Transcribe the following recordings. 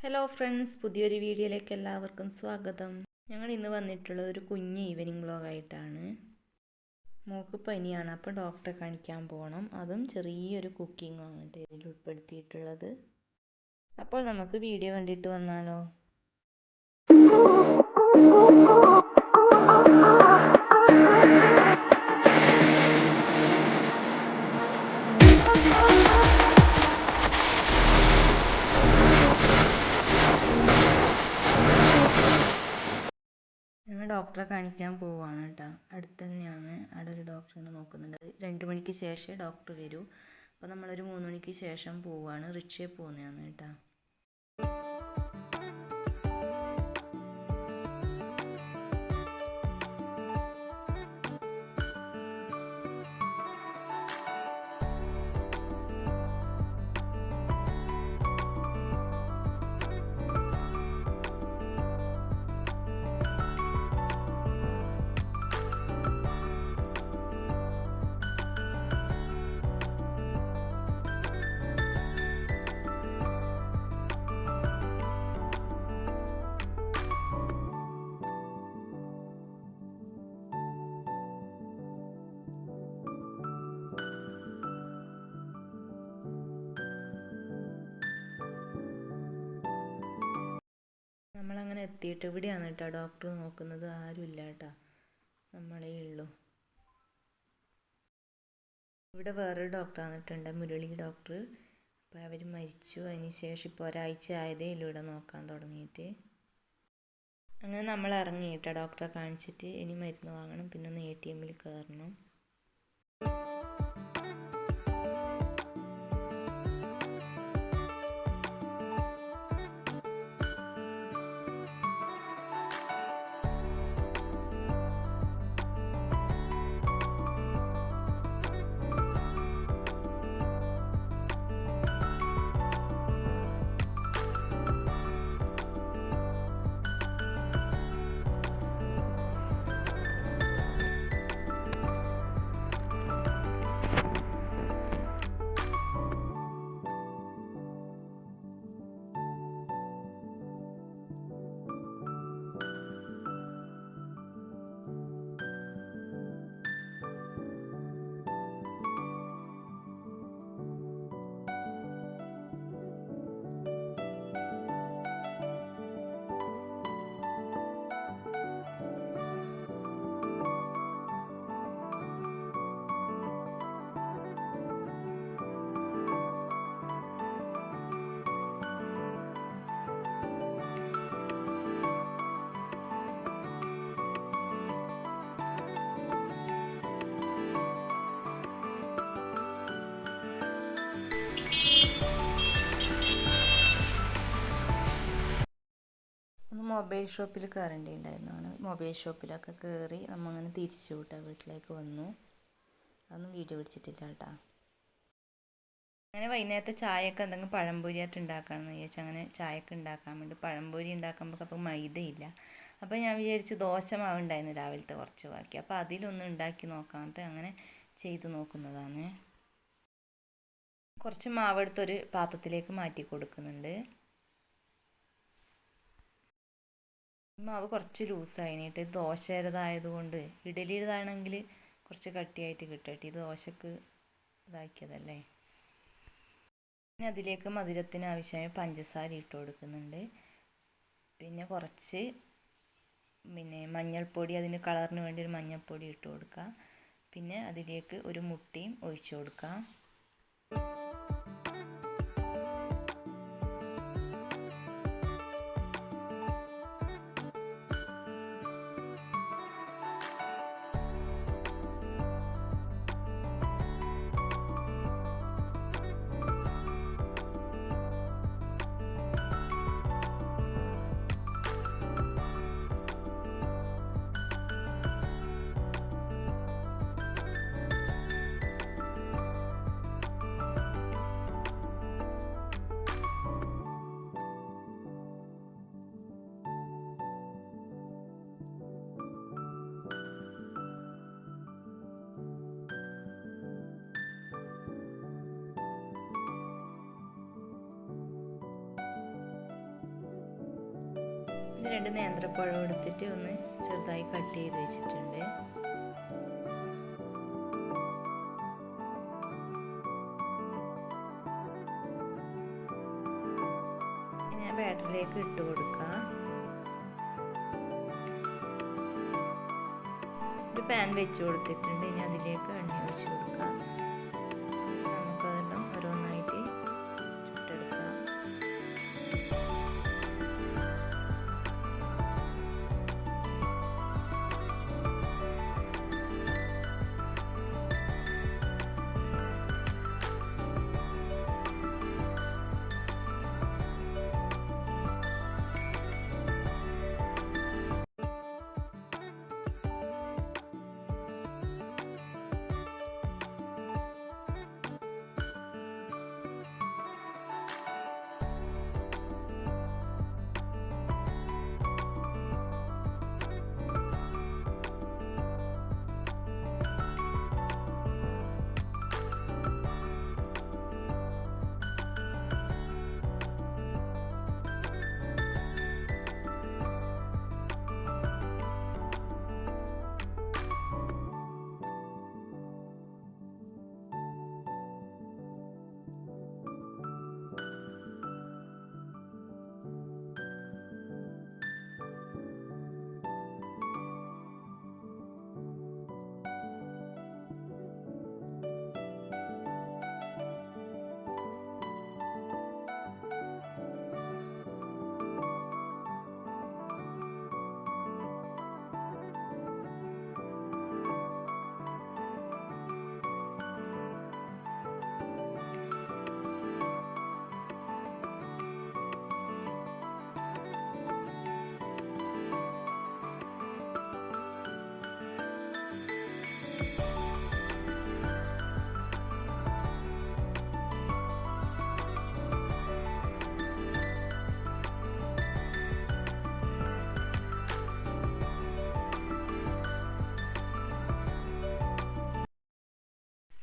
Hello friends, പുതിയൊരു വീഡിയോയിലേക്ക് എല്ലാവർക്കും സ്വാഗതം. ഞങ്ങൾ ഇന്ന് വന്നിട്ടുള്ളത് ഒരു കുഞ്ഞ് ഈവനിങ് വ്ലോഗായിട്ടാണ്. മോൾക്ക് പനിയാണ്, അപ്പോൾ ഡോക്ടറെ കാണിക്കാൻ പോകണം. അതും ചെറിയൊരു കുക്കിങ്ങാണ് ഇതിൽ ഉൾപ്പെടുത്തിയിട്ടുള്ളത്. അപ്പോൾ നമുക്ക് വീഡിയോ കണ്ടിട്ട് വന്നാലോ. ഞങ്ങൾ ഡോക്ടറെ കാണിക്കാൻ പോവാണ് കേട്ടോ. അടുത്ത് തന്നെയാണ്, അവിടെ ഒരു ഡോക്ടറിനെ നോക്കുന്നുണ്ട്. 2 മണിക്ക് ശേഷമേ ഡോക്ടർ വരൂ. അപ്പോൾ നമ്മളൊരു 3 മണിക്ക് ശേഷം പോവുകയാണ്. റിക്ഷയിൽ പോകുന്നതാണ് കേട്ടോ. നമ്മളങ്ങനെ എത്തിയിട്ട് ഇവിടെയാണ് കേട്ടോ ഡോക്ടർ നോക്കുന്നത്. ആരുമില്ല കേട്ടോ, നമ്മളേ ഉള്ളൂ. ഇവിടെ വേറൊരു ഡോക്ടർ വന്നിട്ടുണ്ട്, മുരളി ഡോക്ടർ. അപ്പോൾ അവർ മരിച്ചു. അതിന് ശേഷം ഇപ്പോൾ ഒരാഴ്ച ആയതേ ഉള്ളൂ ഇവിടെ നോക്കാൻ തുടങ്ങിയിട്ട്. അങ്ങനെ നമ്മൾ ഇറങ്ങി കേട്ടോ ഡോക്ടറെ കാണിച്ചിട്ട്. ഇനി മരുന്ന് വാങ്ങണം, പിന്നെ ഒന്ന് ATMൽ കയറണം. മൊബൈൽ ഷോപ്പിൽ കയറേണ്ടിയിട്ടുണ്ടായിരുന്നു. അങ്ങനെ മൊബൈൽ ഷോപ്പിലൊക്കെ കയറി നമ്മങ്ങനെ തിരിച്ചു വിട്ടാൽ വീട്ടിലേക്ക് വന്നു. അതൊന്നും വീഡിയോ പിടിച്ചിട്ടില്ല കേട്ടോ. അങ്ങനെ വൈകുന്നേരത്തെ ചായയൊക്കെ എന്തെങ്കിലും പഴംപൊരിയായിട്ട് ഉണ്ടാക്കാമെന്ന് വിചാരിച്ചു. അങ്ങനെ ചായയൊക്കെ ഉണ്ടാക്കാൻ വേണ്ടി പഴംപൊരി ഉണ്ടാക്കുമ്പോൾ അപ്പോൾ മൈദയില്ല. അപ്പോൾ ഞാൻ വിചാരിച്ചു ദോശ മാവ് ഉണ്ടായിരുന്നു രാവിലത്തെ കുറച്ച് ബാക്കി, അപ്പോൾ അതിലൊന്ന് ഉണ്ടാക്കി നോക്കാമെന്നിട്ട് അങ്ങനെ ചെയ്ത് നോക്കുന്നതാണ്. കുറച്ച് മാവെടുത്തൊരു പാത്രത്തിലേക്ക് മാറ്റി കൊടുക്കുന്നുണ്ട്. മാവ് കുറച്ച് ലൂസായിട്ട് ദോശയുടേതായതുകൊണ്ട്, ഇഡലിയുടേതാണെങ്കിൽ കുറച്ച് കട്ടിയായിട്ട് കിട്ടട്ടെ. ഇത് ദോശക്ക് ഇതാക്കിയതല്ലേ. പിന്നെ അതിലേക്ക് മധുരത്തിന് ആവശ്യമായ പഞ്ചസാര ഇട്ട് കൊടുക്കുന്നുണ്ട്. പിന്നെ കുറച്ച് മഞ്ഞൾപ്പൊടി, അതിന് കളറിന് വേണ്ടി ഒരു മഞ്ഞൾപ്പൊടി ഇട്ട് കൊടുക്കുക. പിന്നെ അതിലേക്ക് ഒരു മുട്ടയും ഒഴിച്ചു കൊടുക്കുക. 2 നേന്ത്രപ്പഴം എടുത്തിട്ട് ഒന്ന് ചെറുതായി കട്ട് ചെയ്ത് വെച്ചിട്ടുണ്ട്. ഞാൻ ബാറ്ററിലേക്ക് ഇട്ട് കൊടുക്കാം. ഒരു പാൻ വെച്ച് കൊടുത്തിട്ടുണ്ട്. ഇനി അതിലേക്ക് എണ്ണ ഒഴിച്ച് കൊടുക്കാം. നമുക്കതെല്ലാം ഓരോന്നായിട്ട് ചുട്ടെടുക്കാം.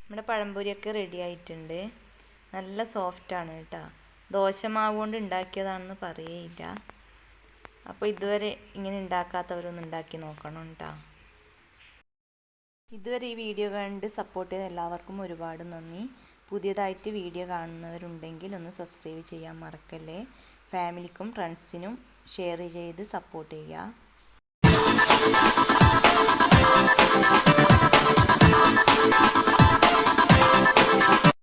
നമ്മുടെ പഴംപൊരിയൊക്കെ റെഡി ആയിട്ടുണ്ട്. നല്ല സോഫ്റ്റാണ് കേട്ടോ. ദോശമാവ് കൊണ്ട് ഉണ്ടാക്കിയതാണെന്ന് പറയേയില്ല. അപ്പോൾ ഇതുവരെ ഇങ്ങനെ ഉണ്ടാക്കാത്തവരൊന്ന് ഉണ്ടാക്കി നോക്കണം കേട്ടോ. ഇതുവരെ ഈ വീഡിയോ കണ്ട് സപ്പോർട്ട് ചെയ്ത എല്ലാവർക്കും ഒരുപാട് നന്ദി. പുതിയതായിട്ട് വീഡിയോ കാണുന്നവരുണ്ടെങ്കിൽ ഒന്ന് സബ്സ്ക്രൈബ് ചെയ്യാൻ മറക്കല്ലേ. ഫാമിലിക്കും ഫ്രണ്ട്സിനും ഷെയർ ചെയ്ത് സപ്പോർട്ട് ചെയ്യുക.